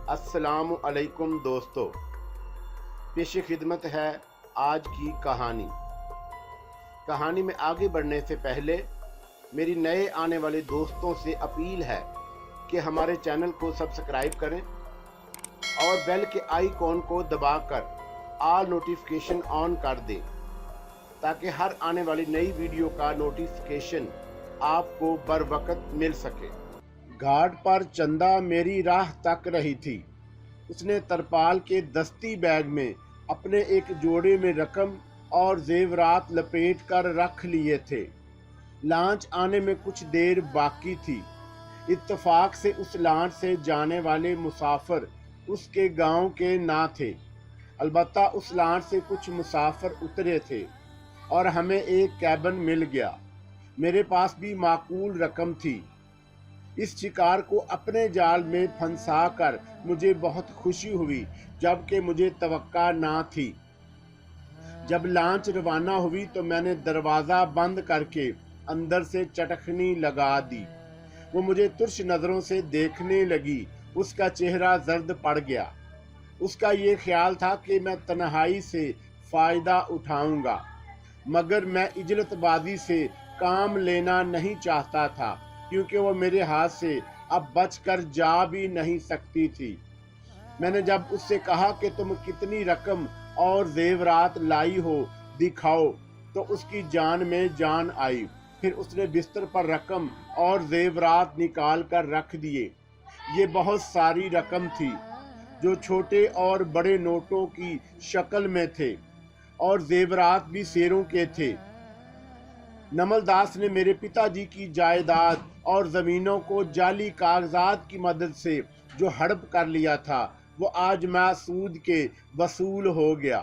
अस्सलाम अलैकुम दोस्तों, पेश खिदमत है आज की कहानी। कहानी में आगे बढ़ने से पहले मेरी नए आने वाले दोस्तों से अपील है कि हमारे चैनल को सब्सक्राइब करें और बेल के आइकॉन को दबाकर ऑल नोटिफिकेशन ऑन कर दें ताकि हर आने वाली नई वीडियो का नोटिफिकेशन आपको बर वक्त मिल सके। घाट पर चंदा मेरी राह तक रही थी। उसने तरपाल के दस्ती बैग में अपने एक जोड़े में रकम और जेवरात लपेट कर रख लिए थे। लॉन्च आने में कुछ देर बाकी थी। इत्तेफाक से उस लॉन्च से जाने वाले मुसाफिर उसके गांव के ना थे। अलबत्ता उस लॉन्च से कुछ मुसाफिर उतरे थे और हमें एक कैबिन मिल गया। मेरे पास भी माकूल रकम थी। इस शिकार को अपने जाल में फंसा कर मुझे बहुत खुशी हुई, जबकि मुझे तवक्का ना थी। जब लॉन्च रवाना हुई तो मैंने दरवाज़ा बंद करके अंदर से चटखनी लगा दी। वो मुझे तुर्श नज़रों से देखने लगी। उसका चेहरा जर्द पड़ गया। उसका ये ख्याल था कि मैं तन्हाई से फ़ायदा उठाऊंगा, मगर मैं इजलतबाजी से काम लेना नहीं चाहता था, क्योंकि वो मेरे हाथ से अब बचकर जा भी नहीं सकती थी। मैंने जब उससे कहा कि तुम कितनी रकम और जेवरात लाई हो दिखाओ, तो उसकी जान में जान आई। फिर उसने बिस्तर पर रकम और जेवरात निकाल कर रख दिए। ये बहुत सारी रकम थी, जो छोटे और बड़े नोटों की शक्ल में थे, और जेवरात भी शेरों के थे। नमलदास ने मेरे पिताजी की जायदाद और ज़मीनों को जाली कागजात की मदद से जो हड़प कर लिया था, वो आज सूद के वसूल हो गया।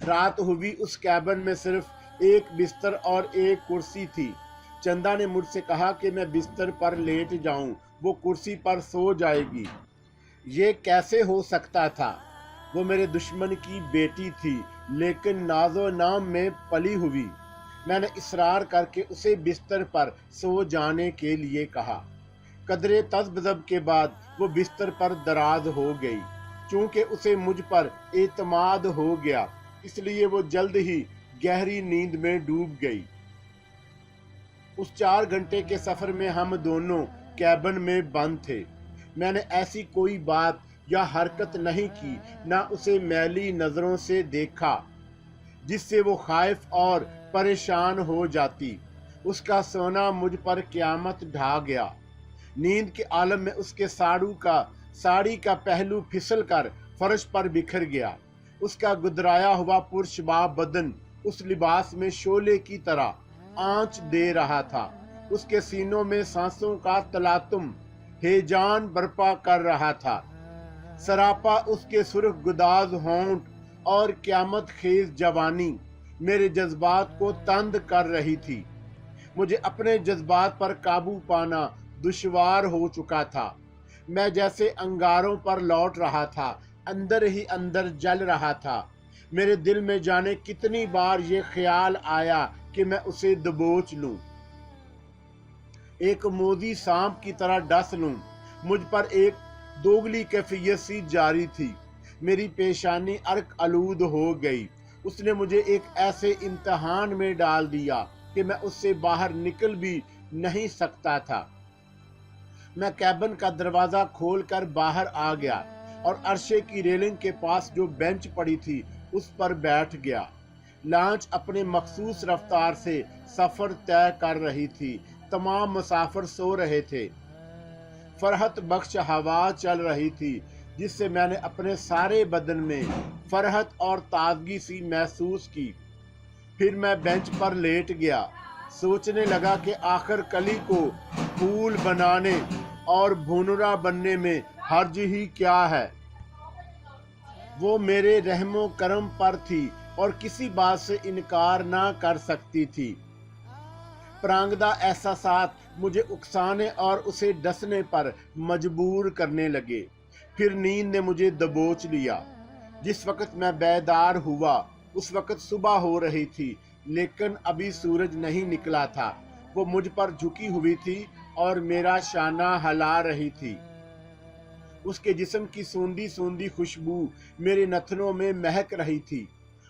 रात हुई। उस कैबिन में सिर्फ एक बिस्तर और एक कुर्सी थी। चंदा ने मुझसे कहा कि मैं बिस्तर पर लेट जाऊं, वो कुर्सी पर सो जाएगी। ये कैसे हो सकता था? वो मेरे दुश्मन की बेटी थी, लेकिन नाजो नाम में पली हुई। मैंने इसरार करके उसे बिस्तर पर सो जाने के लिए कहा। कदरे तज़ब्ज़ब के बाद वो बिस्तर पर दराज हो गई। चूंकि उसे मुझ पर एतमाद हो गया, इसलिए वो जल्द ही गहरी नींद में डूब गई। उस 4 घंटे के सफ़र में हम दोनों कैबिन में बंद थे। मैंने ऐसी कोई बात या हरकत नहीं की, ना उसे मैली नज़रों से देखा जिससे वो खाइफ और परेशान हो जाती। उसका सोना मुझ पर क़यामत ढा गया। नींद के आलम में उसके साड़ी का पहलू फिसल कर फर्श पर बिखर गया। उसका गुदराया हुआ पुरशबाब बदन उस लिबास में शोले की तरह आंच दे रहा था। उसके सीनों में सांसों का तलातुम हेजान बर्पा कर रहा था। सरापा उसके सुर्ख गुदाज होंठ और क़यामत खेज जवानी मेरे जज्बात को तंग कर रही थी। मुझे अपने जज्बात पर काबू पाना दुश्वार हो चुका था। मैं जैसे अंगारों पर लौट रहा था, अंदर ही अंदर जल रहा था। मेरे दिल में जाने कितनी बार ये ख्याल आया कि मैं उसे दबोच लूं, एक मोदी सांप की तरह डस लूं। मुझ पर एक दोगली कैफियत सी जारी थी। मेरी पेशानी अर्क आलूद हो गई। उसने मुझे एक ऐसे इम्तहान में डाल दिया कि मैं उससे बाहर निकल भी नहीं सकता था। मैं कैबिन का दरवाज़ा खोलकर बाहर आ गया और अरशे की रेलिंग के पास जो बेंच पड़ी थी उस पर बैठ गया। लॉन्च अपने मखसूस रफ्तार से सफ़र तय कर रही थी। तमाम मुसाफिर सो रहे थे। फरहत बख्श हवा चल रही थी, जिससे मैंने अपने सारे बदन में फरहत और ताजगी सी महसूस की। फिर मैं बेंच पर लेट गया। सोचने लगा कि आखिर कली को फूल बनाने और भुनरा बनने में हर्ज ही क्या है। वो मेरे रहमो करम पर थी और किसी बात से इनकार ना कर सकती थी। प्रांगदा एहसासात मुझे उकसाने और उसे डसने पर मजबूर करने लगे। फिर नींद ने मुझे दबोच लिया। जिस वक्त मैं बेदार हुआ उस वक्त सुबह हो रही थी, लेकिन अभी सूरज नहीं निकला था। वो मुझ पर झुकी हुई थी और मेरा शाना हिला रही थी। اس کے جسم کی سوندھی سوندھی خوشبو میرے نتنوں میں مہک رہی تھی۔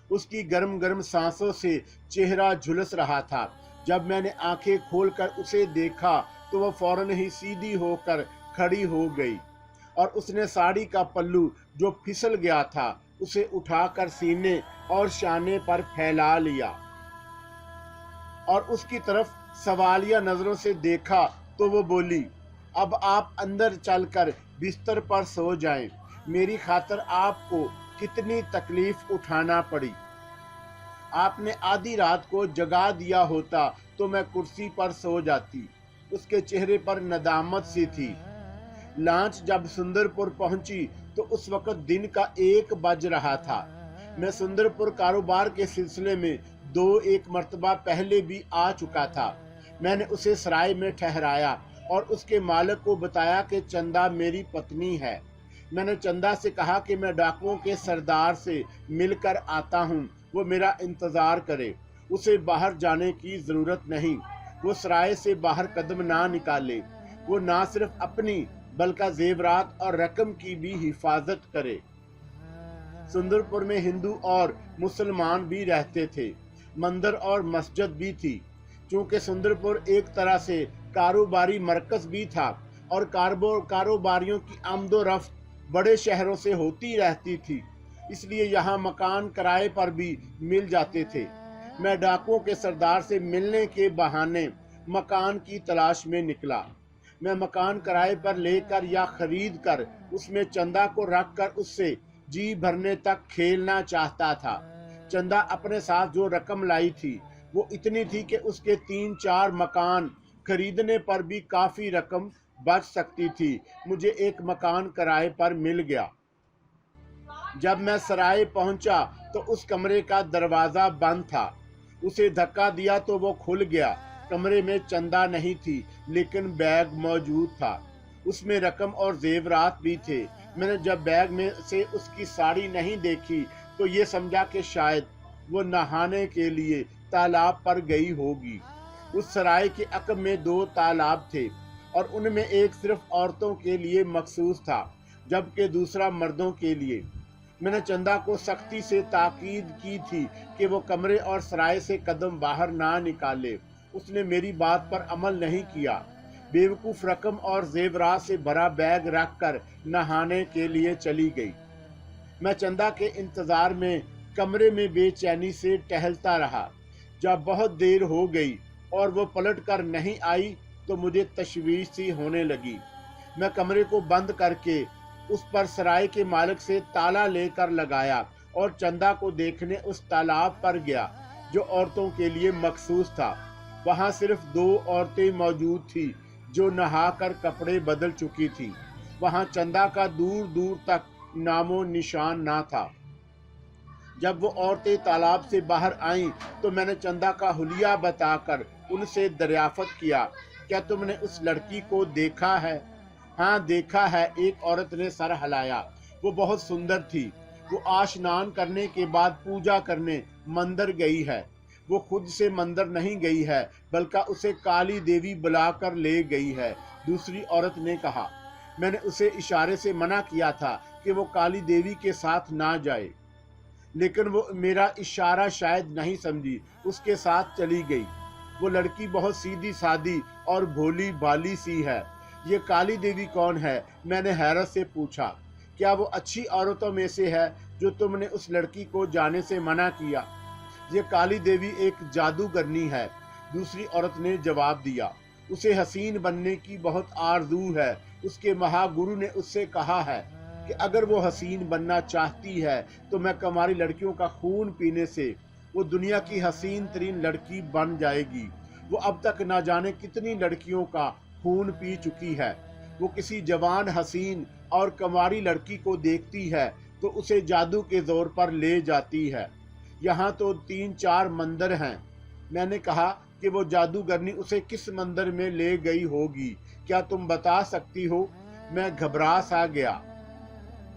اس کی گرم گرم سانسوں سے چہرہ جھلس رہا تھا۔ جب میں نے آنکھیں کھول کر اسے دیکھا تو وہ فوراً ہی سیدھی ہو کر کھڑی ہو گئی اور اس نے ساڑی کا پلو جو پھسل گیا تھا اسے اٹھا کر سینے اور شانے پر پھیلا لیا اور اس کی طرف سوالیہ نظروں سے دیکھا تو وہ بولی، اب آپ اندر چل کر بستر پر سو جائیں، میری خاطر آپ کو کتنی تکلیف اٹھانا پڑی۔ آپ نے آدھی رات کو جگا دیا ہوتا تو میں کرسی پر سو جاتی۔ اس کے چہرے پر ندامت سی تھی۔ لانچ جب سندر پور پہنچی تو اس وقت دن کا 1 بج رہا تھا۔ میں سندر پور کاروبار کے سلسلے میں 2-1 مرتبہ پہلے بھی آ چکا تھا۔ میں نے اسے سرائے میں ٹھہرایا اور اس کے مالک کو بتایا کہ چندا میری پتنی ہے۔ میں نے چندا سے کہا کہ میں ڈاکوؤں کے سردار سے مل کر آتا ہوں، وہ میرا انتظار کرے، اسے باہر جانے کی ضرورت نہیں، وہ سرائے سے باہر قدم نہ نکالے، وہ نہ صرف اپنی بلکہ زیورات اور رقم کی بھی حفاظت کرے۔ سندر پور میں ہندو اور مسلمان بھی رہتے تھے، مندر اور مسجد بھی تھی۔ چونکہ سندر پور ایک طرح سے کاروباری مرکز بھی تھا اور کاروباریوں کی آمد و رفت بڑے شہروں سے ہوتی رہتی تھی، اس لیے یہاں مکان کرائے پر بھی مل جاتے تھے۔ میں ڈاکوؤں کے سردار سے ملنے کے بہانے مکان کی تلاش میں نکلا۔ میں مکان کرائے پر لے کر یا خرید کر اس میں چندا کو رکھ کر اس سے جی بھرنے تک کھیلنا چاہتا تھا۔ چندا اپنے ساتھ جو رقم لائی تھی وہ اتنی تھی کہ اس کے 3-4 مکان خریدنے پر بھی کافی رقم بچ سکتی تھی۔ مجھے ایک مکان کرائے پر مل گیا۔ جب میں سرائے پہنچا تو اس کمرے کا دروازہ بند تھا۔ اسے دھکا دیا تو وہ کھل گیا۔ کمرے میں چندا نہیں تھی لیکن بیگ موجود تھا، اس میں رقم اور زیورات بھی تھے۔ میں نے جب بیگ میں سے اس کی ساڑی نہیں دیکھی تو یہ سمجھا کہ شاید وہ نہانے کے لیے تالاب پر گئی ہوگی۔ اس سرائے کے عقب میں 2 تالاب تھے اور ان میں ایک صرف عورتوں کے لیے مخصوص تھا جبکہ دوسرا مردوں کے لیے۔ میں نے چندا کو سختی سے تاکید کی تھی کہ وہ کمرے اور سرائے سے قدم باہر نہ نکالے۔ اس نے میری بات پر عمل نہیں کیا۔ بیوقوف رقم اور زیورات سے بھرا بیگ رکھ کر نہانے کے لیے چلی گئی۔ میں چندا کے انتظار میں کمرے میں بے چینی سے ٹہلتا رہا۔ جب بہت دیر ہو گئی اور وہ پلٹ کر نہیں آئی تو مجھے تشویش سی ہونے لگی۔ میں کمرے کو بند کر کے اس پر سرائے کے مالک سے تالا لے کر لگایا اور چندا کو دیکھنے اس تالاب پر گیا جو عورتوں کے لیے مخصوص تھا۔ وہاں صرف 2 عورتیں موجود تھیں جو نہا کر کپڑے بدل چکی تھیں۔ وہاں چندا کا دور دور تک نام و نشان نہ تھا۔ جب وہ عورتیں تالاب سے باہر آئیں تو میں نے چندا کا حلیہ بتا کر ان سے دریافت کیا، کیا تم نے اس لڑکی کو دیکھا ہے؟ ہاں دیکھا ہے، ایک عورت نے سر ہلایا۔ وہ بہت سندر تھی۔ وہ آشنان کرنے کے بعد پوجا کرنے مندر گئی ہے۔ وہ خود سے مندر نہیں گئی ہے بلکہ اسے کالی دیوی بلا کر لے گئی ہے، دوسری عورت نے کہا۔ میں نے اسے اشارے سے منع کیا تھا کہ وہ کالی دیوی کے ساتھ نہ جائے، لیکن وہ میرا اشارہ شاید نہیں سمجھی، اس کے ساتھ چلی گئی۔ وہ لڑکی بہت سیدھی سادی اور بھولی بالی سی ہے۔ یہ کالی دیوی کون ہے؟ میں نے حیرت سے پوچھا۔ کیا وہ اچھی عورتوں میں سے ہے جو تم نے اس لڑکی کو جانے سے منع کیا؟ یہ کالی دیوی ایک جادوگرنی ہے، دوسری عورت نے جواب دیا۔ اسے حسین بننے کی بہت آرزو ہے۔ اس کے مہا گرو نے اس سے کہا ہے کہ اگر وہ حسین بننا چاہتی ہے تو میں کماری لڑکیوں کا خون پینے سے وہ دنیا کی حسین ترین لڑکی بن جائے گی۔ وہ اب تک نہ جانے کتنی لڑکیوں کا خون پی چکی ہے۔ وہ کسی جوان حسین اور کماری لڑکی کو دیکھتی ہے تو اسے جادو کے زور پر لے جاتی ہے۔ یہاں تو 3-4 مندر ہیں۔ میں نے کہا کہ وہ جادوگرنی اسے کس مندر میں لے گئی ہوگی، کیا تم بتا سکتی ہو؟ میں گھبرا سا گیا۔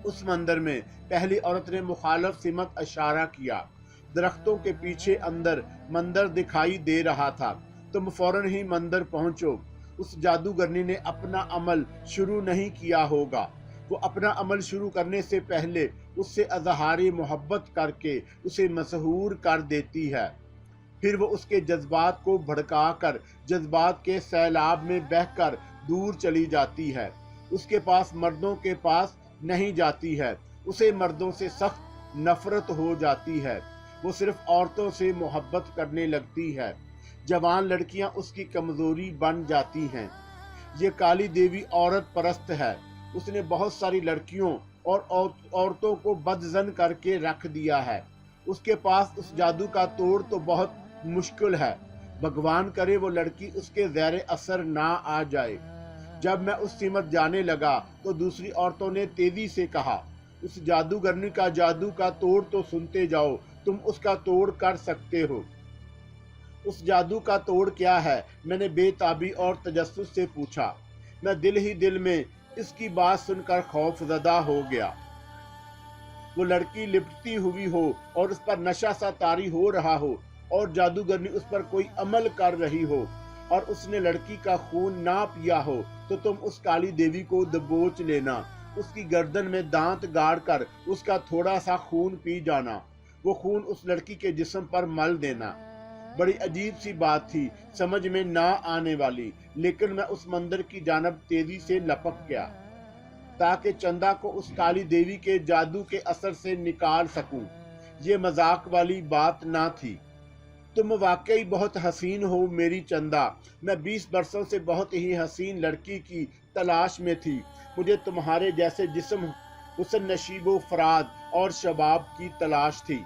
اس مندر میں، پہلی عورت نے مخالف سمت اشارہ کیا۔ درختوں کے پیچھے اندر مندر دکھائی دے رہا تھا۔ تم فوراً ہی مندر پہنچو۔ اس جادوگرنی نے اپنا عمل شروع نہیں کیا ہوگا۔ وہ اپنا عمل شروع کرنے سے پہلے اس سے اظہار محبت کر کے اسے مسحور کر دیتی ہے، پھر وہ اس کے جذبات کو بھڑکا کر جذبات کے سیلاب میں بہہ کر دور چلی جاتی ہے۔ اس کے پاس مردوں کے پاس نہیں جاتی ہے، اسے مردوں سے سخت نفرت ہو جاتی ہے، وہ صرف عورتوں سے محبت کرنے لگتی ہے۔ جوان لڑکیاں اس کی کمزوری بن جاتی ہیں۔ یہ کالی دیوی عورت پرست ہے، اس نے بہت ساری لڑکیوں اور عورتوں کو بدظن کر کے رکھ دیا ہے۔ اس کے پاس اس جادو کا توڑ تو بہت مشکل ہے، بھگوان کرے وہ لڑکی اس کے زیر اثر نہ آ جائے۔ جب میں اس سمت جانے لگا تو دوسری عورتوں نے تیزی سے کہا، اس جادوگرنی کا جادو کا توڑ تو سنتے جاؤ، تم اس کا توڑ کر سکتے ہو۔ اس جادو کا توڑ کیا ہے؟ میں نے بے تابی اور تجسس سے پوچھا۔ میں دل ہی دل میں اس کی بات سن کر خوف زدہ ہو گیا۔ وہ لڑکی لپٹتی ہوئی ہو اور اس پر نشہ سا طاری ہو رہا ہو اور جادوگرنی اس پر کوئی عمل کر رہی ہو اور اس نے لڑکی کا خون نہ پیا ہو، تو تم اس کالی دیوی کو دبوچ لینا، اس کی گردن میں دانت گاڑ کر اس کا تھوڑا سا خون پی جانا، وہ خون اس لڑکی کے جسم پر مل دینا۔ بڑی عجیب سی بات تھی، سمجھ میں نہ آنے والی، لیکن میں اس مندر کی جانب تیزی سے لپک گیا تاکہ چندا کو اس کالی دیوی کے جادو کے اثر سے نکال سکوں۔ یہ مذاق والی بات نہ تھی۔ تم واقعی بہت حسین ہو میری چندا، میں 20 برسوں سے بہت ہی حسین لڑکی کی تلاش میں تھی، مجھے تمہارے جیسے جسم، حسن نشیب و فراد اور شباب کی تلاش تھی۔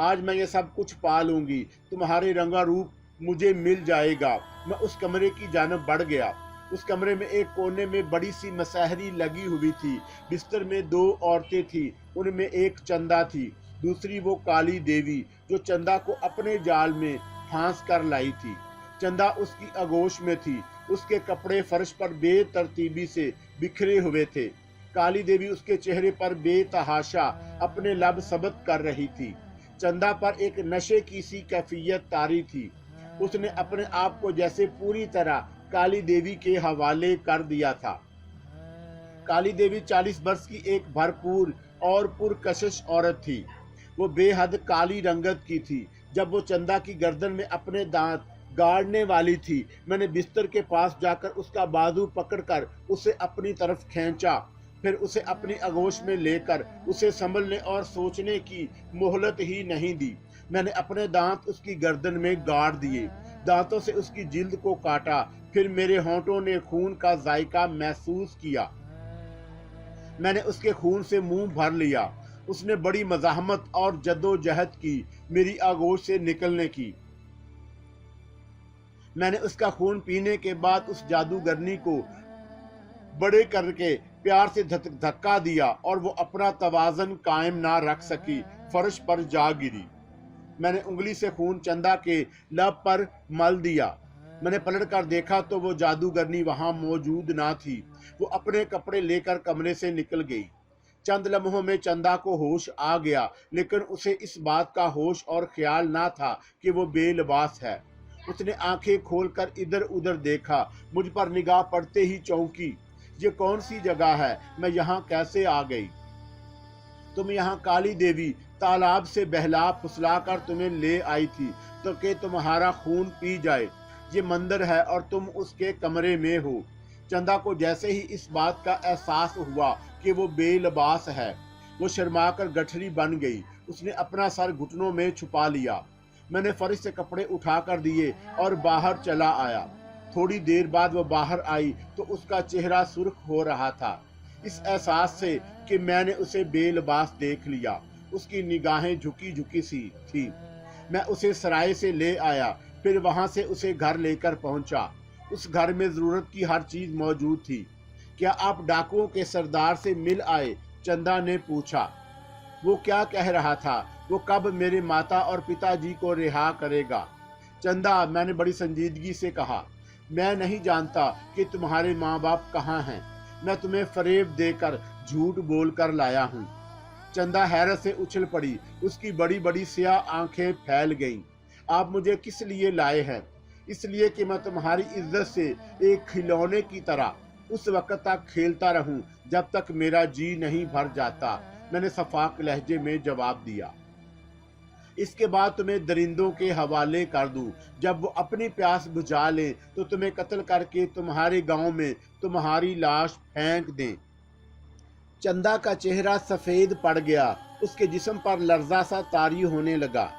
آج میں یہ سب کچھ پا لوں گی، تمہارے رنگا روپ مجھے مل جائے گا۔ میں اس کمرے کی جانب بڑھ گیا۔ اس کمرے میں ایک کونے میں بڑی سی مسہری لگی ہوئی تھی، بستر میں 2 عورتیں تھیں، ان میں ایک چندا تھی، دوسری وہ کالی دیوی جو چندا کو اپنے جال میں پھانس کر لائی تھی۔ چندا اس کی آغوش میں تھی، اس کے کپڑے فرش پر بے ترتیبی سے بکھرے ہوئے تھے۔ کالی دیوی اس کے چہرے پر بے تحاشا اپنے لب ثبت کر رہی تھی۔ چندا پر ایک نشے کی سی کیفیت طاری تھی، اس نے اپنے آپ کو جیسے پوری طرح کالی دیوی کے حوالے کر دیا تھا۔ کالی دیوی 40 برس کی ایک بھرپور اور پرکشش عورت تھی، وہ بے حد کالی رنگت کی تھی۔ جب وہ چندا کی گردن میں اپنے دانت گاڑنے والی تھی، میں نے بستر کے پاس جا کر اس کا بازو پکڑ کر اسے اپنی طرف کھینچا، پھر اسے اپنی آغوش میں لے کر اسے سنبھلنے اور سوچنے کی مہلت ہی نہیں دی۔ میں نے اپنے دانت اس کی گردن میں گاڑ دیے، دانتوں سے اس کی جلد کو کاٹا، پھر میرے ہونٹوں نے خون کا ذائقہ محسوس کیا۔ میں نے اس کے خون سے منہ بھر لیا۔ اس نے بڑی مزاحمت اور جدوجہد کی میری آغوش سے نکلنے کی۔ میں نے اس کا خون پینے کے بعد اس جادوگرنی کو بڑے کر کے پیار سے دھکا دیا اور وہ اپنا توازن قائم نہ رکھ سکی، فرش پر جا گری۔ میں نے انگلی سے خون چندا کے لب پر مل دیا۔ میں نے پلٹ کر دیکھا تو وہ جادوگرنی وہاں موجود نہ تھی، وہ اپنے کپڑے لے کر کمرے سے نکل گئی۔ چند لمحوں میں چندا کو ہوش آ گیا، لیکن اسے اس بات کا ہوش اور خیال نہ تھا کہ وہ بے لباس ہے۔ اس نے آنکھیں کھول کر ادھر ادھر دیکھا، مجھ پر نگاہ پڑتے ہی چونکی۔ یہ کون سی جگہ ہے؟ میں یہاں کیسے آ گئی؟ تم یہاں کالی دیوی تالاب سے بہلا پھسلا کر تمہیں لے آئی تھی تو کہ تمہارا خون پی جائے۔ یہ مندر ہے اور تم اس کے کمرے میں ہو۔ چندا کو جیسے ہی اس بات کا احساس ہوا کہ وہ بے لباس ہے، وہ شرما کر گٹھری بن گئی۔ اس نے اپنا سر گھٹنوں میں چھپا لیا۔ میں نے فرش سے کپڑے اٹھا کر دیے اور باہر چلا آیا۔ تھوڑی دیر بعد وہ باہر آئی تو اس کا چہرہ سرخ ہو رہا تھا، اس احساس سے کہ میں نے اسے بے لباس دیکھ لیا۔ اس کی نگاہیں جھکی جھکی سی تھی۔ میں اسے سرائے سے لے آیا، پھر وہاں سے اسے گھر لے کر پہنچا۔ اس گھر میں ضرورت کی ہر چیز موجود تھی۔ کیا آپ ڈاکوؤں کے سردار سے مل آئے؟ چندا نے پوچھا۔ وہ کیا کہہ رہا تھا؟ وہ کب میرے ماتا اور پتا جی کو رہا کرے گا؟ چندا، میں نے بڑی سنجیدگی سے کہا، میں نہیں جانتا کہ تمہارے ماں باپ کہاں ہیں۔ میں تمہیں فریب دے کر، جھوٹ بول کر لایا ہوں۔ چندا حیرت سے اچھل پڑی، اس کی بڑی بڑی سیاہ آنکھیں پھیل گئیں۔ آپ مجھے کس لیے لائے ہیں؟ اس لیے کہ میں تمہاری عزت سے ایک کھلونے کی طرح उस वक्त तक खेलता रहूं जब तक मेरा जी नहीं भर जाता, मैंने सफाक लहजे में जवाब दिया। इसके बाद तुम्हें दरिंदों के हवाले कर दूं, जब वो अपनी प्यास बुझा लें तो तुम्हें कत्ल करके तुम्हारे गांव में तुम्हारी लाश फेंक दें। चंदा का चेहरा सफेद पड़ गया, उसके जिस्म पर लर्जा सा तारी होने लगा।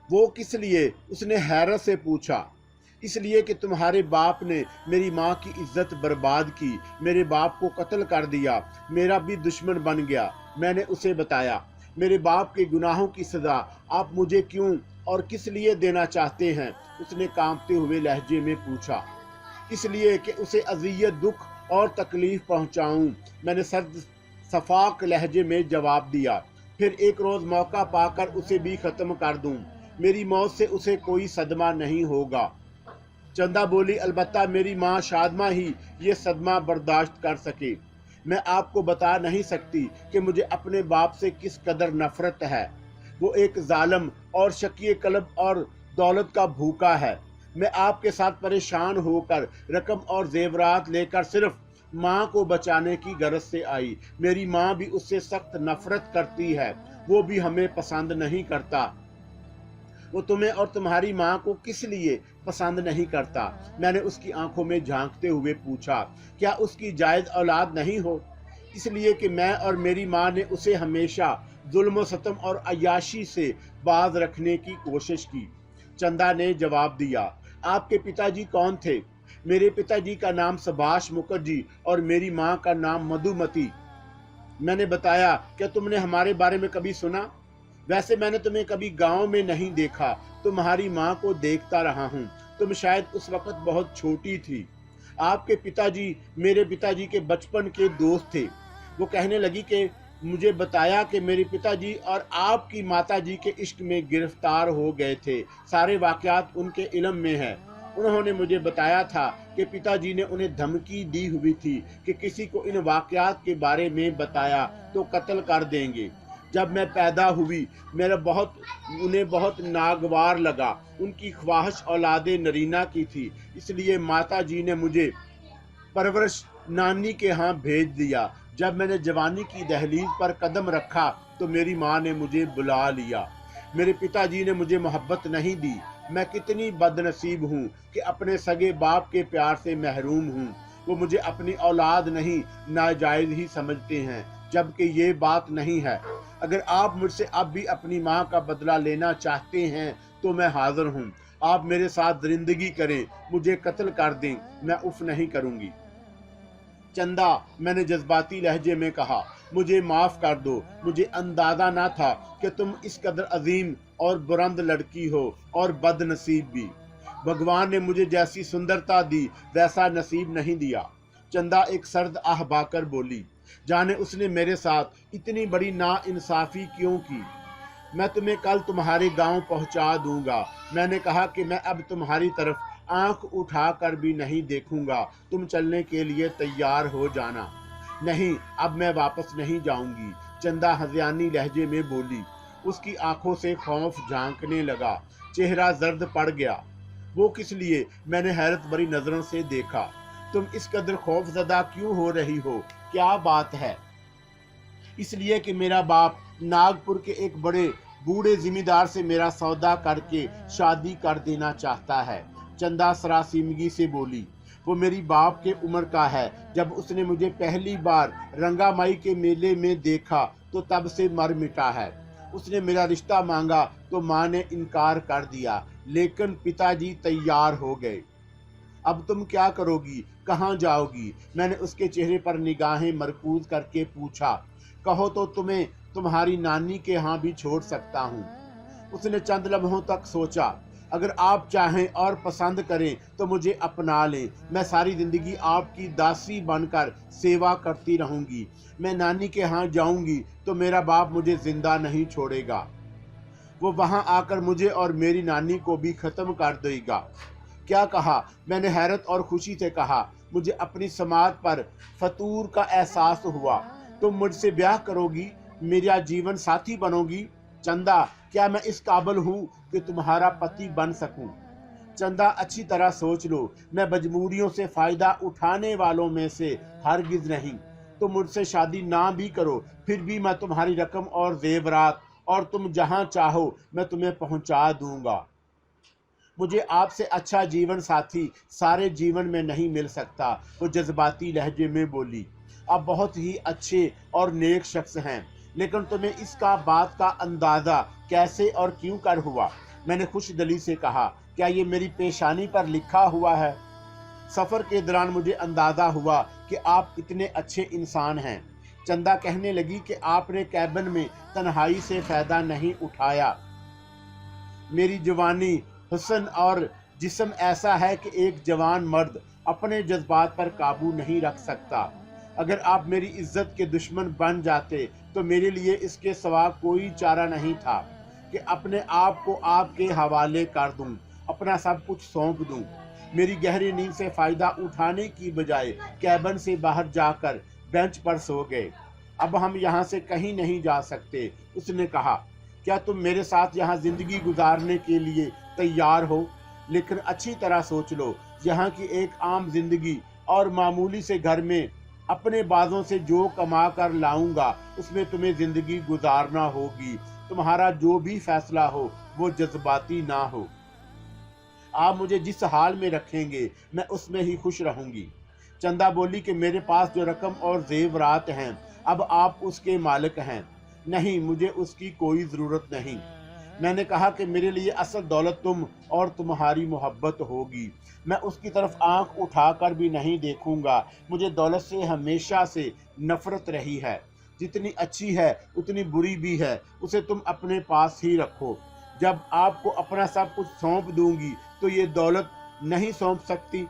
वो किस लिए? उसने हैरत से पूछा। इसलिए कि तुम्हारे बाप ने मेरी माँ की इज्जत बर्बाद की, मेरे बाप को कत्ल कर दिया, मेरा भी दुश्मन बन गया। मैंने उसे बताया। मेरे बाप के गुनाहों की सजा आप मुझे क्यों और किस लिए देना चाहते हैं? उसने कांपते हुए लहजे में पूछा। इसलिए कि उसे अजियत, दुख और तकलीफ पहुंचाऊं, मैंने सर्द सफाक लहजे में जवाब दिया। फिर एक रोज मौका पाकर उसे भी खत्म कर दूं। मेरी मौत से उसे कोई सदमा नहीं होगा। चंदा बोली, अलबत्ता मेरी माँ शादमा ही ये सदमा बर्दाश्त कर सके। मैं आपको बता नहीं सकती कि मुझे अपने बाप से किस कदर नफरत है। वो एक जालिम और शकीए कल्ब और दौलत का भूखा है। मैं आपके साथ परेशान होकर रकम और जेवरात लेकर सिर्फ माँ को बचाने की गरज से आई। मेरी माँ भी उससे सख्त नफरत करती है, वो भी हमें पसंद नहीं करता। वो तुम्हें और तुम्हारी माँ को किस लिए पसंद नहीं करता? मैंने उसकी आंखों में झांकते हुए पूछा। क्या उसकी जायज औलाद नहीं हो? इसलिए कि मैं और मेरी माँ ने उसे हमेशा जुल्म सतम और अय्याशी से बाज रखने की कोशिश की। चंदा ने जवाब दिया। आपके पिताजी कौन थे? मेरे पिताजी का नाम सुभाष मुखर्जी और मेरी माँ का नाम मधुमती। मैंने बताया। क्या तुमने हमारे बारे में कभी सुना? वैसे मैंने तुम्हें कभी गांव में नहीं देखा, तुम्हारी माँ को देखता रहा हूँ। तुम शायद उस वक्त बहुत छोटी थी। आपके पिताजी मेरे पिताजी के बचपन के दोस्त थे। वो कहने लगी कि मुझे बताया कि मेरे पिताजी और आपकी माताजी के इश्क में गिरफ्तार हो गए थे। सारे वाकयात उनके इल्म में है। उन्होंने मुझे बताया था कि पिताजी ने उन्हें धमकी दी हुई थी कि किसी को इन वाकयात के बारे में बताया तो कत्ल कर देंगे। जब मैं पैदा हुई उन्हें बहुत नागवार लगा। उनकी ख्वाहिश औलादे नरीना की थी, इसलिए माता जी ने मुझे परवरिश नानी के यहाँ भेज दिया। जब मैंने जवानी की दहलीज पर कदम रखा तो मेरी माँ ने मुझे बुला लिया। मेरे पिताजी ने मुझे मोहब्बत नहीं दी। मैं कितनी बदनसीब हूँ कि अपने सगे बाप के प्यार से महरूम हूँ। वो मुझे अपनी औलाद नहीं, नाजायज ही समझते हैं, जबकि ये बात नहीं है। अगर आप मुझसे अब भी अपनी माँ का बदला लेना चाहते हैं तो मैं हाजिर हूँ। आप मेरे साथ जिंदगी करें, मुझे कत्ल कर दें, मैं उफ नहीं करूँगी। चंदा, मैंने जज्बाती लहजे में कहा, मुझे माफ कर दो। मुझे अंदाजा ना था कि तुम इस कदर अजीम और बुलंद लड़की हो और बदनसीब भी। भगवान ने मुझे जैसी सुंदरता दी वैसा नसीब नहीं दिया। चंदा एक सर्द आह बहाकर बोली। जाने उसने मेरे साथ इतनी बड़ी नाइंसाफी क्यों की। मैं तुम्हें कल तुम्हारे गांव पहुंचा दूंगा। मैंने कहा कि मैं अब तुम्हारी तरफ आंख उठाकर भी नहीं देखूंगा। तुम चलने के लिए तैयार हो जाना। नहीं, अब मैं वापस नहीं जाऊंगी, चंदा हज़ियानी लहजे में बोली। उसकी आंखों से खौफ झांकने लगा, चेहरा जर्द पड़ गया। वो किस लिए? मैंने हैरत भरी नजरों से देखा। तुम इस कदर खौफजदा क्यों हो रही हो? क्या बात है? इसलिए कि मेरा बाप नागपुर के एक बड़े बूढ़े जिम्मेदार से मेरा सौदा करके शादी कर देना चाहता है, चंदा सरासीमगी से बोली। वो मेरी बाप के उम्र का है। जब उसने मुझे पहली बार रंगामाई के मेले में देखा तो तब से मर मिटा है। उसने मेरा रिश्ता मांगा तो माँ ने इनकार कर दिया, लेकिन पिताजी तैयार हो गए। अब तुम क्या करोगी? कहाँ जाओगी? मैंने उसके चेहरे पर निगाहें मरकूज करके पूछा। कहो तो तुम्हें तुम्हारी नानी के यहाँ भी छोड़ सकता हूँ। उसने चंद लम्हों तक सोचा। अगर आप चाहें और पसंद करें तो मुझे अपना लें। मैं सारी जिंदगी आपकी दासी बनकर सेवा करती रहूंगी। मैं नानी के यहाँ जाऊंगी तो मेरा बाप मुझे जिंदा नहीं छोड़ेगा। वो वहां आकर मुझे और मेरी नानी को भी खत्म कर देगा। क्या कहा? मैंने हैरत और खुशी से कहा। मुझे अपनी समाज पर फतूर का एहसास हुआ। तुम मुझसे ब्याह करोगी? मेरा जीवन साथी बनोगी? चंदा, क्या मैं इस काबिल हूँ कि तुम्हारा पति बन सकूं? चंदा अच्छी तरह सोच लो, मैं मजबूरियों से फायदा उठाने वालों में से हरगिज नहीं। तुम मुझसे शादी ना भी करो फिर भी मैं तुम्हारी रकम और जेवरात और तुम जहां चाहो मैं तुम्हें पहुंचा दूंगा। मुझे आपसे अच्छा जीवन साथी सारे जीवन में नहीं मिल सकता, वो जज्बाती लहजे में बोली। आप बहुत ही अच्छे और नेक शख्स हैं, लेकिन तुम्हें इसका बात का अंदाजा कैसे और क्यों कर हुआ? मैंने खुश दिली से कहा, क्या ये मेरी पेशानी पर लिखा हुआ है? सफर के दौरान मुझे अंदाजा हुआ कि आप इतने अच्छे इंसान हैं। चंदा कहने लगी कि आपने कैबिन में तन्हाई से फायदा नहीं उठाया। मेरी जवानी, हुस्न और जिस्म ऐसा है कि एक जवान मर्द अपने जज्बात पर काबू नहीं रख सकता। अगर आप मेरी इज्जत के दुश्मन बन जाते तो मेरे लिए इसके सिवा कोई चारा नहीं था कि अपने आप को आपके हवाले कर दूं, अपना सब कुछ सौंप दूं। मेरी गहरी नींद से फायदा उठाने की बजाय कैबिन से बाहर जाकर बेंच पर सो गए। अब हम यहाँ से कहीं नहीं जा सकते, उसने कहा। क्या तुम मेरे साथ यहाँ जिंदगी गुजारने के लिए तैयार हो? लेकिन अच्छी तरह सोच लो, यहाँ की एक आम जिंदगी और मामूली से घर में अपने बाजों से जो कमा कर लाऊंगा उसमें तुम्हें जिंदगी गुजारना होगी। तुम्हारा जो भी फैसला हो वो जज्बाती ना हो। आप मुझे जिस हाल में रखेंगे मैं उसमें ही खुश रहूंगी। चंदा बोली कि मेरे पास जो रकम और जेवरात हैं अब आप उसके मालिक हैं। नहीं, मुझे उसकी कोई ज़रूरत नहीं। मैंने कहा कि मेरे लिए असल दौलत तुम और तुम्हारी मोहब्बत होगी। मैं उसकी तरफ आंख उठाकर भी नहीं देखूंगा। मुझे दौलत से हमेशा से नफरत रही है। जितनी अच्छी है उतनी बुरी भी है, उसे तुम अपने पास ही रखो। जब आपको अपना सब कुछ सौंप दूंगी तो ये दौलत नहीं सौंप सकती।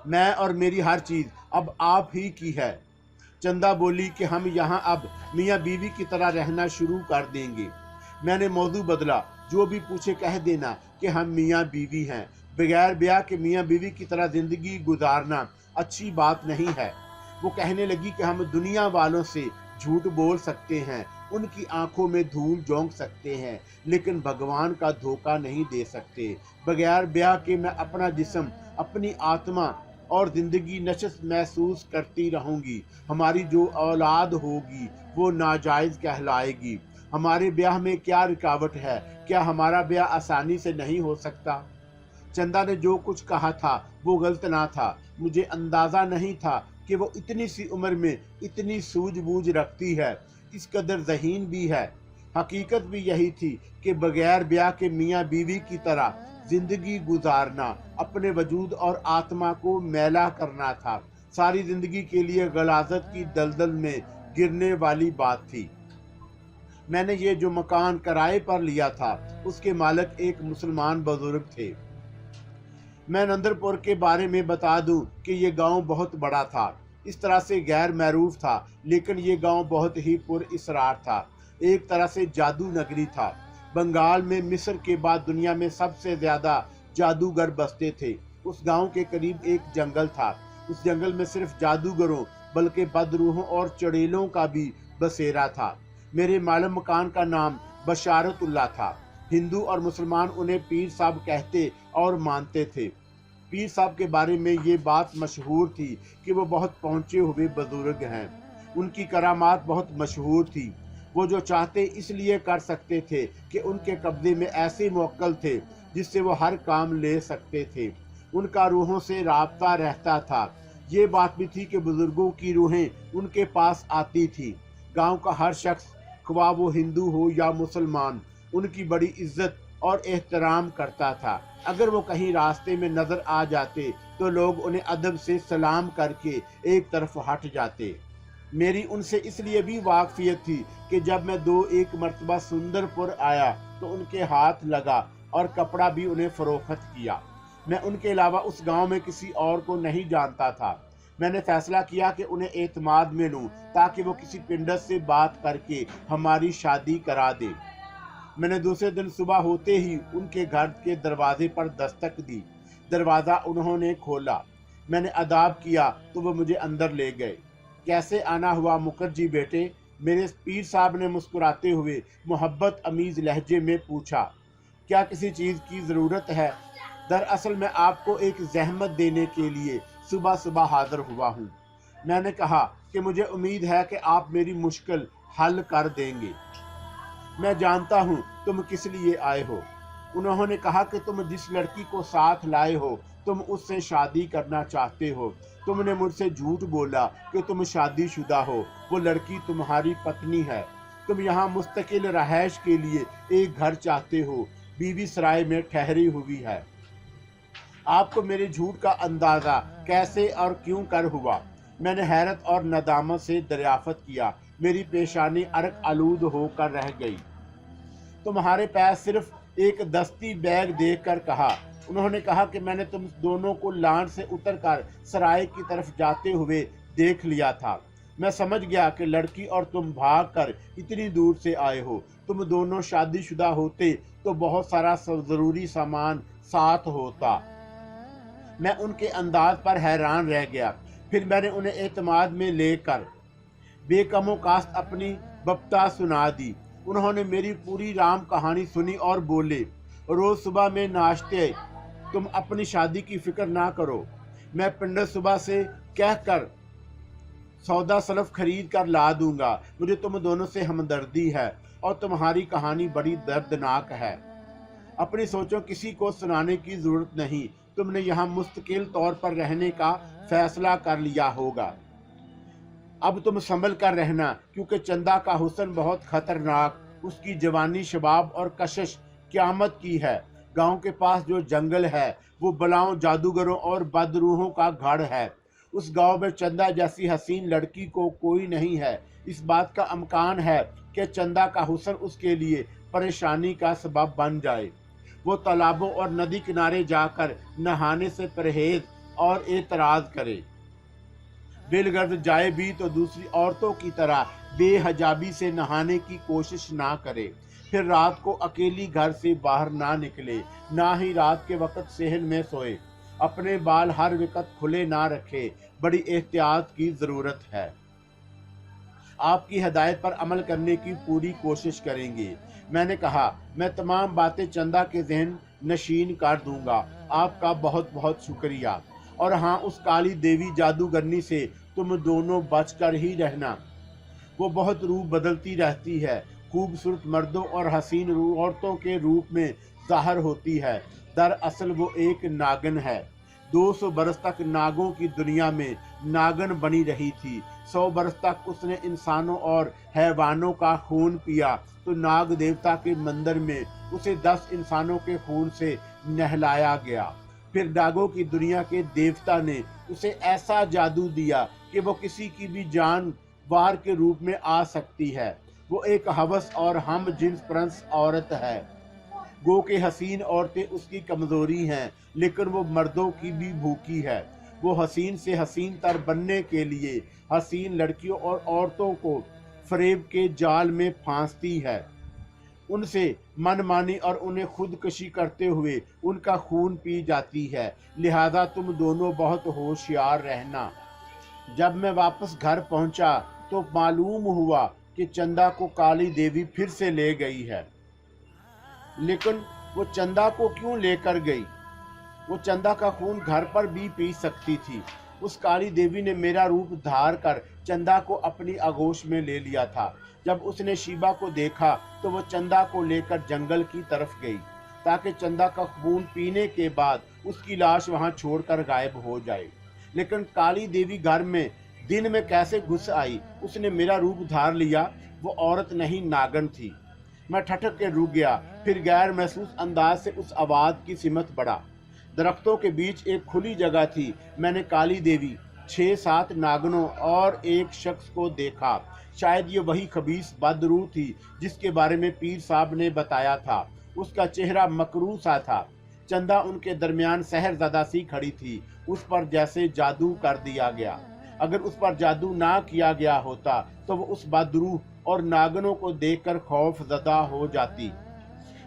मैं और मेरी हर चीज़ अब आप ही की है। चंदा बोली कि हम यहाँ अब मियाँ बीवी की तरह रहना शुरू कर देंगे। मैंने मौजू बदला, जो भी पूछे कह देना कि हम मियाँ बीवी हैं। बगैर ब्याह के मियाँ बीवी की तरह ज़िंदगी गुजारना अच्छी बात नहीं है। वो कहने लगी कि हम दुनिया वालों से झूठ बोल सकते हैं, उनकी आंखों में धूल झोंक सकते हैं, लेकिन भगवान का धोखा नहीं दे सकते। बगैर ब्याह के मैं अपना जिस्म, अपनी आत्मा और ज़िंदगी नशस महसूस करती रहूँगी। हमारी जो औलाद होगी वो नाजायज़ कहलाएगी। हमारे ब्याह में क्या रुकावट है? क्या हमारा ब्याह आसानी से नहीं हो सकता? चंदा ने जो कुछ कहा था वो गलत ना था। मुझे अंदाज़ा नहीं था कि वो इतनी सी उम्र में इतनी सूझबूझ रखती है, इस कदर ज़हीन भी है। हकीकत भी यही थी कि बगैर ब्याह के मियाँ बीवी की तरह जिंदगी गुजारना अपने वजूद और आत्मा को मैला करना था। सारी जिंदगी के लिए गलाजत की दलदल में गिरने वाली बात थी। मैंने ये जो मकान किराए पर लिया था उसके मालिक एक मुसलमान बुजुर्ग थे। मैं नंदरपुर के बारे में बता दूं कि ये गांव बहुत बड़ा था, इस तरह से गैर मरूफ था, लेकिन ये गांव बहुत ही पुरअसरार था। एक तरह से जादू नगरी था। बंगाल में मिस्र के बाद दुनिया में सबसे ज़्यादा जादूगर बसते थे। उस गांव के करीब एक जंगल था। उस जंगल में सिर्फ जादूगरों बल्कि बदरूहों और चड़ेलों का भी बसेरा था। मेरे मालूम मकान का नाम बशारतुल्लाह था। हिंदू और मुसलमान उन्हें पीर साहब कहते और मानते थे। पीर साहब के बारे में ये बात मशहूर थी कि वो बहुत पहुँचे हुए बुजुर्ग हैं। उनकी करामात बहुत मशहूर थी। वो जो चाहते इसलिए कर सकते थे कि उनके कब्जे में ऐसे मुवक्किल थे जिससे वो हर काम ले सकते थे। उनका रूहों से राब्ता रहता था। ये बात भी थी कि बुजुर्गों की रूहें उनके पास आती थी। गांव का हर शख्स, ख्वाह वो हिंदू हो या मुसलमान, उनकी बड़ी इज्जत और एहतराम करता था। अगर वो कहीं रास्ते में नजर आ जाते तो लोग उन्हें अदब से सलाम करके एक तरफ हट जाते। मेरी उनसे इसलिए भी वाकफियत थी कि जब मैं एक मरतबा सुंदरपुर आया तो उनके हाथ लगा और कपड़ा भी उन्हें फरोख्त किया। मैं उनके अलावा उस गांव में किसी और को नहीं जानता था। मैंने फैसला किया कि उन्हें एतमाद में लूं ताकि वो किसी पिंडत से बात करके हमारी शादी करा दे। मैंने दूसरे दिन सुबह होते ही उनके घर के दरवाजे पर दस्तक दी। दरवाज़ा उन्होंने खोला। मैंने अदाब किया तो वो मुझे अंदर ले गए। कैसे आना हुआ मुखर्जी बेटे? मेरे पीर साहब ने मुस्कुराते हुए मोहब्बत अमीज़ लहजे में पूछा। क्या किसी चीज़ की ज़रूरत है? दरअसल मैं आपको एक जहमत देने के लिए सुबह सुबह हाजिर हुआ हूँ। मैंने कहा कि मुझे उम्मीद है कि आप मेरी मुश्किल हल कर देंगे। मैं जानता हूँ तुम किस लिए आए हो। उन्होंने कहा कि तुम जिस लड़की को साथ लाए हो तुम उससे शादी करना चाहते हो। तुमने मुझसे झूठ बोला कि तुम शादीशुदा हो, वो लड़की तुम्हारी पत्नी है। तुम यहाँ मुस्तकिल रहायश के लिए एक घर चाहते हो, बीवी सराय में ठहरी हुई है। आपको मेरे झूठ का अंदाजा कैसे और क्यों कर हुआ? मैंने हैरत और नदामत से दरियाफ्त किया। मेरी पेशानी अर्क आलूद होकर रह गई। तुम्हारे पास सिर्फ एक दस्ती बैग देखकर कहा। उन्होंने कहा कि मैंने तुम दोनों को लान से उतरकर सराय की तरफ जाते हुए देख लिया था। मैं समझ गया कि लड़की और तुम भागकर इतनी दूर से आए हो। तुम दोनों शादीशुदा होते तो बहुत सारा ज़रूरी सामान साथ होता। मैं उनके अंदाज पर हैरान रह गया। फिर मैंने उन्हें एतमाद में लेकर बेकमो कास्त अपनी बप्ता सुना दी। उन्होंने मेरी पूरी राम कहानी सुनी और बोले, रोज़ सुबह में नाश्ते तुम अपनी शादी की फिक्र ना करो। मैं पंडित सुबह से कहकर सौदा सलफ खरीद कर ला दूंगा। मुझे तुम दोनों से हमदर्दी है और तुम्हारी कहानी बड़ी दर्दनाक है। अपनी सोचो किसी को सुनाने की जरूरत नहीं। तुमने यहाँ मुस्तकिल तौर पर रहने का फैसला कर लिया होगा। अब तुम संभल कर रहना, क्योंकि चंदा का हुस्न बहुत खतरनाक, उसकी जवानी शबाब और कशिश क़यामत की है। गांव के पास जो जंगल है वो बलाओं, जादूगरों और बदरूहों का गढ़ है। उस गांव में चंदा जैसी हसीन लड़की को कोई नहीं है। इस बात का इम्कान है कि चंदा का हुस्न उसके लिए परेशानी का सबब बन जाए। वो तालाबों और नदी किनारे जाकर नहाने से परहेज और एतराज़ करे। बिलगर्द जाए भी तो दूसरी औरतों की तरह बेहजाबी से नहाने की कोशिश ना करे। फिर रात को अकेली घर से बाहर ना निकले, ना ही रात के वक्त सहन में सोए। अपने बाल हर वक्त खुले ना रखे। बड़ी एहतियात की ज़रूरत है। आपकी हिदायत पर अमल करने की पूरी कोशिश करेंगे। मैंने कहा, मैं तमाम बातें चंदा के जहन नशीन कर दूंगा। आपका बहुत बहुत शुक्रिया। और हाँ, उस काली देवी जादूगरनी से तुम दोनों बचकर ही रहना। वो बहुत रूप बदलती रहती है, खूबसूरत मर्दों और हसीन औरतों के रूप में ज़ाहिर होती है। दरअसल वो एक नागन है। 200 बरस तक नागों की दुनिया में नागन बनी रही थी। 100 बरस तक उसने इंसानों और हैवानों का खून पिया तो नाग देवता के मंदिर में उसे 10 इंसानों के खून से नहलाया गया। फिर नागों की दुनिया के देवता ने उसे ऐसा जादू दिया कि वो किसी की भी जान वार के रूप में आ सकती है। वो एक हवस और हम जिन्स परस्त औरत है। गो के हसीन औरतें उसकी कमजोरी हैं, लेकिन वो मर्दों की भी भूखी है। वो हसीन से हसीन तर बनने के लिए हसीन लड़कियों और औरतों को फरेब के जाल में फांसती है, उनसे मनमानी और उन्हें खुदकशी करते हुए उनका खून पी जाती है। लिहाजा तुम दोनों बहुत होशियार रहना। जब मैं वापस घर पहुंचा तो मालूम हुआ कि चंदा को काली देवी फिर से ले गई है। लेकिन वो चंदा को क्यों लेकर गई? वो चंदा का खून घर पर भी पी सकती थी। उस काली देवी ने मेरा रूप धार कर चंदा को अपनी आगोश में ले लिया था। जब उसने शिबा को देखा तो वो चंदा को लेकर जंगल की तरफ गई ताकि चंदा का खून पीने के बाद उसकी लाश वहां छोड़कर गायब हो जाए। लेकिन काली देवी घर में दिन में कैसे घुस आई? उसने मेरा रूप धार लिया। वो औरत नहीं, नागन थी। मैं ठठक के रुक गया। फिर गैर महसूस अंदाज से उस आवाज़ की सिमत बढ़ा। दरख्तों के बीच एक खुली जगह थी। मैंने काली देवी, 6-7 नागनों और एक शख्स को देखा। शायद ये वही खबीस बदरूह थी जिसके बारे में पीर साहब ने बताया था। उसका चेहरा मकरू सा था। चंदा उनके दरमियान सहरज़दा सी खड़ी थी। उस पर जैसे जादू कर दिया गया। अगर उस पर जादू ना किया गया होता तो वो उस बदरूह और नागनों को देखकर खौफजदा हो जाती।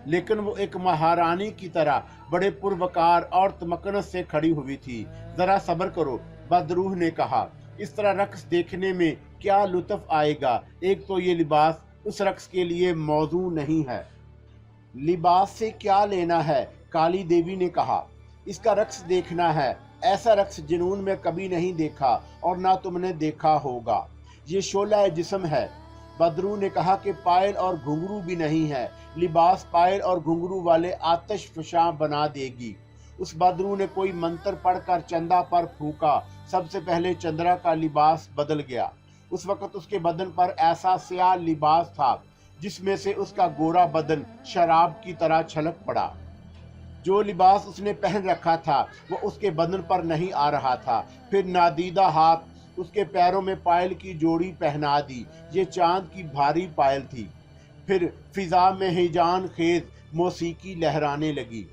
लेकिन वो एक महारानी की तरह बड़े पुरवकार और तमक्कन से खड़ी हुई थी। जरा सब्र करो, बदरूह ने कहा। इस तरह रक्स देखने में क्या लुत्फ आएगा। एक तो ये लिबास उस रक्स के लिए मौजू नहीं है। लिबास से क्या लेना है, काली देवी ने कहा। इसका रक्स देखना है, ऐसा रक्स जुनून में कभी नहीं देखा और ना तुमने देखा होगा। ये शोला जिस्म है। बदरू ने कहा कि पायल और घुंघरू भी नहीं है, लिबास पायल और घुंघरू वाले आतिश फशां बना देगी। उस बदरू ने कोई मंत्र पढ़कर चंदा पर फूंका। सबसे पहले चंद्रा का लिबास बदल गया। उस वक्त उसके बदन पर ऐसा स्याह लिबास था जिसमें से उसका गोरा बदन शराब की तरह छलक पड़ा। जो लिबास उसने पहन रखा था वो उसके बदन पर नहीं आ रहा था। फिर नादीदा हाथ उसके पैरों में पायल की जोड़ी पहना दी। ये चांद की भारी पायल थी। फिर फिजा में हिजान खेज मौसीकी लहराने लगी।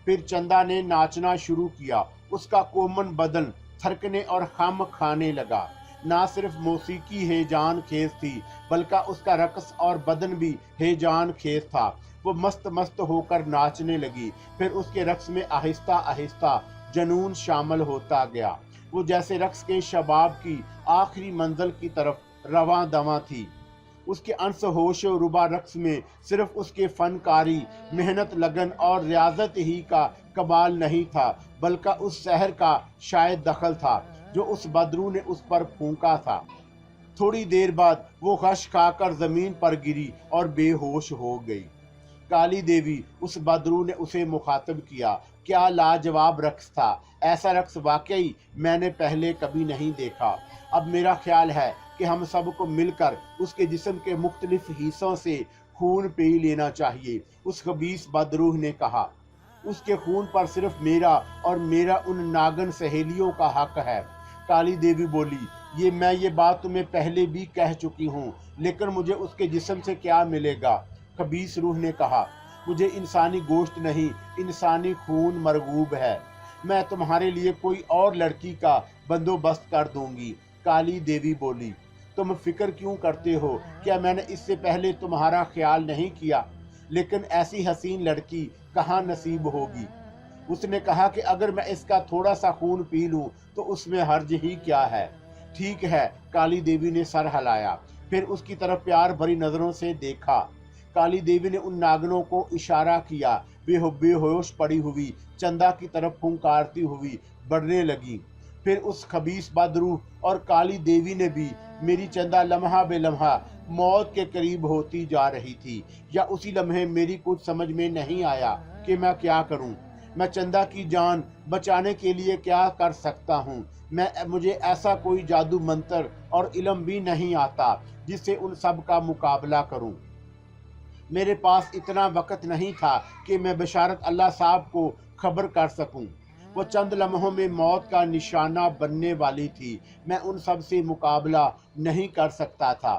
फिर चंदा ने नाचना शुरू किया। उसका कोमन बदन थरकने और खम खाने लगा। ना सिर्फ मौसीकी हेजान खेज थी बल्कि उसका रक्स और बदन भी हेजान खेज था। वो मस्त मस्त होकर नाचने लगी। फिर उसके रक्स में आहिस्ता आहिस्ता जनून शामिल होता गया। वो जैसे रक्स के शबाब की आखिरी मंजिल की तरफ रवां दवां थी। उसके अंश होश रुबा रक्स में सिर्फ उसके फनकारी मेहनत लगन और रियाजत ही का कमाल नहीं था बल्कि उस शहर का शायद दखल था जो उस बदरू ने उस पर फूंका था। थोड़ी देर बाद वो गश खाकर जमीन पर गिरी और बेहोश हो गई। काली देवी उस बदरू ने उसे मुखातब किया। क्या लाजवाब रक्स था। ऐसा रक्स वाकई मैंने पहले कभी नहीं देखा। अब मेरा ख्याल है कि हम सबको मिलकर उसके जिस्म के मुख्तलिफ हिस्सों से खून पी लेना चाहिए। उस खबीस बदरूह ने कहा। उसके खून पर सिर्फ मेरा और मेरा उन नागन सहेलियों का हक है। काली देवी बोली, मैं ये बात तुम्हें पहले भी कह चुकी हूँ, लेकिन मुझे उसके जिस्म से क्या मिलेगा। खबीस रूह ने कहा, मुझे इंसानी गोश्त नहीं, इंसानी खून मरगूब है। मैं तुम्हारे लिए कोई और लड़की का बंदोबस्त कर दूंगी। काली देवी बोली, तुम फिक्र क्यों करते हो? क्या मैंने इससे पहले तुम्हारा ख्याल नहीं किया? लेकिन ऐसी हसीन लड़की कहाँ नसीब होगी। उसने कहा कि अगर मैं इसका थोड़ा सा खून पी लूं तो उसमें हर्ज ही क्या है। ठीक है, काली देवी ने सर हिलाया। फिर उसकी तरफ प्यार भरी नजरों से देखा। काली देवी ने उन नागनों को इशारा किया। वे बेहोश पड़ी हुई चंदा की तरफ फुंकारती हुई बढ़ने लगी। फिर उस खबीस बदरू और काली देवी ने भी मेरी चंदा लम्हा बे लम्हा मौत के करीब होती जा रही थी। या उसी लम्हे मेरी कुछ समझ में नहीं आया कि मैं क्या करूं। मैं चंदा की जान बचाने के लिए क्या कर सकता हूं। मुझे ऐसा कोई जादू मंत्र और इल्म भी नहीं आता जिससे उन सब का मुकाबला करूं। मेरे पास इतना वक्त नहीं था कि मैं बशारत अल्लाह साहब को खबर कर सकूं। वो चंद लम्हों में मौत का निशाना बनने वाली थी। मैं उन सब से मुकाबला नहीं कर सकता था।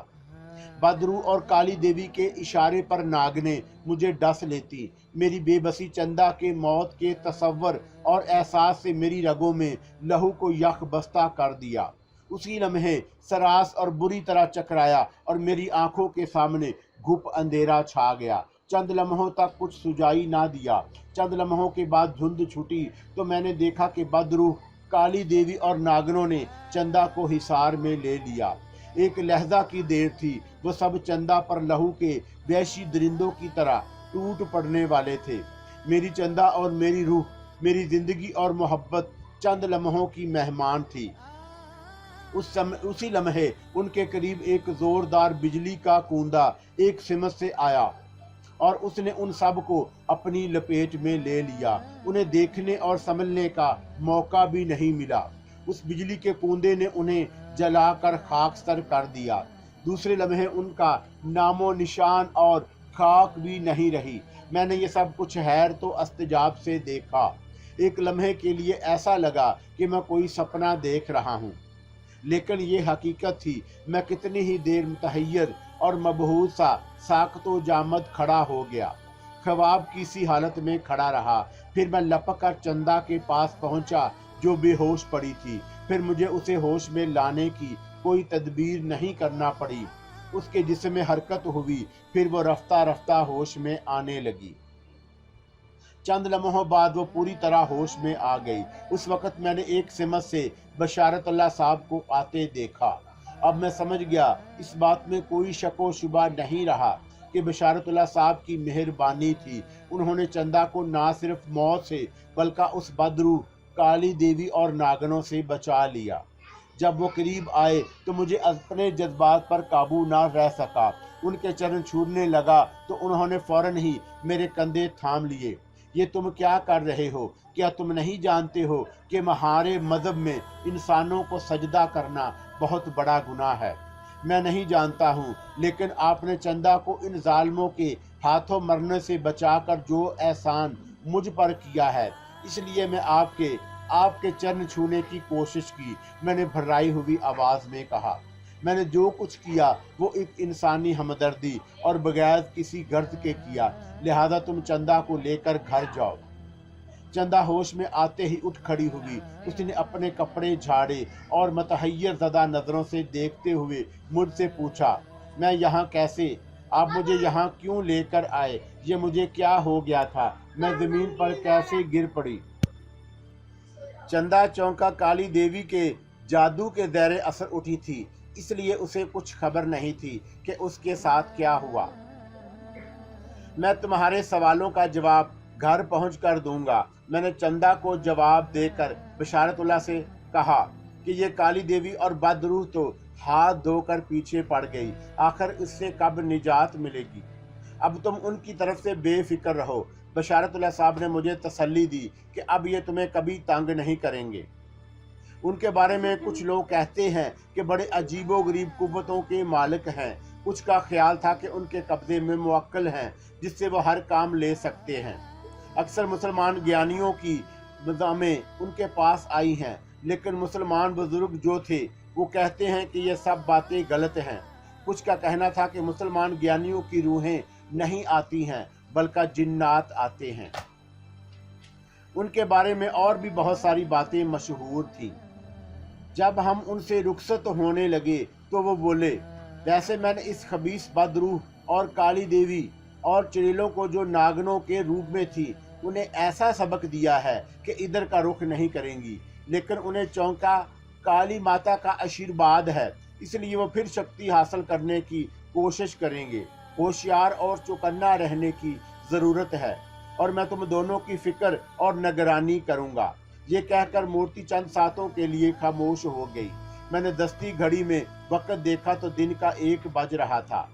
बदरू और काली देवी के इशारे पर नागने मुझे डस लेती। मेरी बेबसी चंदा के मौत के तसव्वुर और एहसास से मेरी रगों में लहू को यख बस्ता कर दिया। उसी लम्हे सरास और बुरी तरह चकराया और मेरी आंखों के सामने घुप अंधेरा छा गया। चंद लम्हों तक कुछ सुझाई ना दिया। चंद लम्हों के बाद धुंध छूटी तो मैंने देखा कि बदरू, काली देवी और नागनों ने चंदा को हिसार में ले लिया। एक लहजा की देर थी। वो सब चंदा पर लहू के वहशी दरिंदों की तरह टूट पड़ने वाले थे। मेरी चंदा और मेरी रूह, मेरी जिंदगी और मोहब्बत चंद लम्हों की मेहमान थी। उसी लम्हे उनके करीब एक जोरदार बिजली का कूंदा एक सिमत से आया और उसने उन सब को अपनी लपेट में ले लिया। उन्हें देखने और समझने का मौका भी नहीं मिला। उस बिजली के कूंदे ने उन्हें जलाकर खाकसर कर दिया। दूसरे लम्हे उनका नामो निशान और खाक भी नहीं रही। मैंने ये सब कुछ हैर तो अस्तजाब से देखा। एक लम्हे के लिए ऐसा लगा कि मैं कोई सपना देख रहा हूँ, लेकिन ये हकीकत थी। मैं कितनी ही देर मुतहय्यर और मबहूत सा साकतो जामद खड़ा हो गया। ख्वाब की सी हालत में खड़ा रहा। फिर मैं लपक कर चंदा के पास पहुंचा जो बेहोश पड़ी थी। फिर मुझे उसे होश में लाने की कोई तदबीर नहीं करना पड़ी। उसके जिस्म में हरकत हुई। फिर वो रफ्ता रफ्ता होश में आने लगी। चंद लम्हों बाद वो पूरी तरह होश में आ गई। उस वक्त मैंने एक सिमत से बशारत अल्लाह साहब को आते देखा। अब मैं समझ गया, इस बात में कोई शको शुबा नहीं रहा। कि बशारतुल्लाह साहब की मेहरबानी थी। उन्होंने चंदा को ना सिर्फ मौत से बल्कि उस बदरूह काली देवी और नागनों से बचा लिया। जब वो करीब आए तो मुझे अपने जज्बात पर काबू ना रह सका। उनके चरण छूने लगा तो उन्होंने फौरन ही मेरे कंधे थाम लिए। ये तुम क्या कर रहे हो? क्या तुम नहीं जानते हो कि हमारे मज़हब में इंसानों को सजदा करना बहुत बड़ा गुनाह है? मैं नहीं जानता हूँ, लेकिन आपने चंदा को इन जालिमों के हाथों मरने से बचाकर जो एहसान मुझ पर किया है, इसलिए मैं आपके चरण छूने की कोशिश की। मैंने भर्राई हुई आवाज़ में कहा। मैंने जो कुछ किया वो एक इंसानी हमदर्दी और बगैर किसी गर्ज के किया, लिहाजा तुम चंदा को लेकर घर जाओ। चंदा होश में आते ही उठ खड़ी हुई। उसने अपने कपड़े झाड़े और मतहय्यर ज़दा नज़रों से देखते हुए मुझसे पूछा, मैं यहाँ कैसे? आप मुझे यहाँ क्यों लेकर आए? ये मुझे क्या हो गया था? मैं ज़मीन पर कैसे गिर पड़ी? चंदा चौंका। काली देवी के जादू के ज़ेरे असर उठी थी, इसलिए उसे कुछ खबर नहीं थी कि उसके साथ क्या हुआ। मैं तुम्हारे सवालों का जवाब घर पहुंच कर दूंगा। मैंने चंदा को जवाब देकर बशारतुल्लाह से कहा कि ये काली देवी और बदरूह तो हाथ धोकर पीछे पड़ गई, आखिर इससे कब निजात मिलेगी? अब तुम उनकी तरफ से बेफिक्र रहो। बशारतुल्लाह साहब ने मुझे तसल्ली दी कि अब ये तुम्हें कभी तंग नहीं करेंगे। उनके बारे में कुछ लोग कहते हैं कि बड़े अजीबो गरीब कुव्वतों के मालिक हैं। कुछ का ख्याल था कि उनके कब्जे में मुवक्किल हैं जिससे वो हर काम ले सकते हैं। अक्सर मुसलमान ज्ञानियों की निज़ामें उनके पास आई हैं, लेकिन मुसलमान बुजुर्ग जो थे वो कहते हैं कि ये सब बातें गलत हैं। कुछ का कहना था कि मुसलमान ज्ञानियों की रूहें नहीं आती हैं बल्कि जिन्नात आते हैं। उनके बारे में और भी बहुत सारी बातें मशहूर थीं। जब हम उनसे रुखसत होने लगे तो वो बोले, वैसे मैंने इस खबीस बदरूह और काली देवी और चुड़ैलों को जो नागनों के रूप में थी, उन्हें ऐसा सबक दिया है कि इधर का रुख नहीं करेंगी, लेकिन उन्हें चौंका काली माता का आशीर्वाद है, इसलिए वो फिर शक्ति हासिल करने की कोशिश करेंगे। होशियार और चौकन्ना रहने की ज़रूरत है और मैं तुम दोनों की फिक्र और निगरानी करूँगा। ये कहकर मूर्ति चंद सातों के लिए खामोश हो गई। मैंने दस्ती घड़ी में वक्त देखा तो दिन का 1 बज रहा था।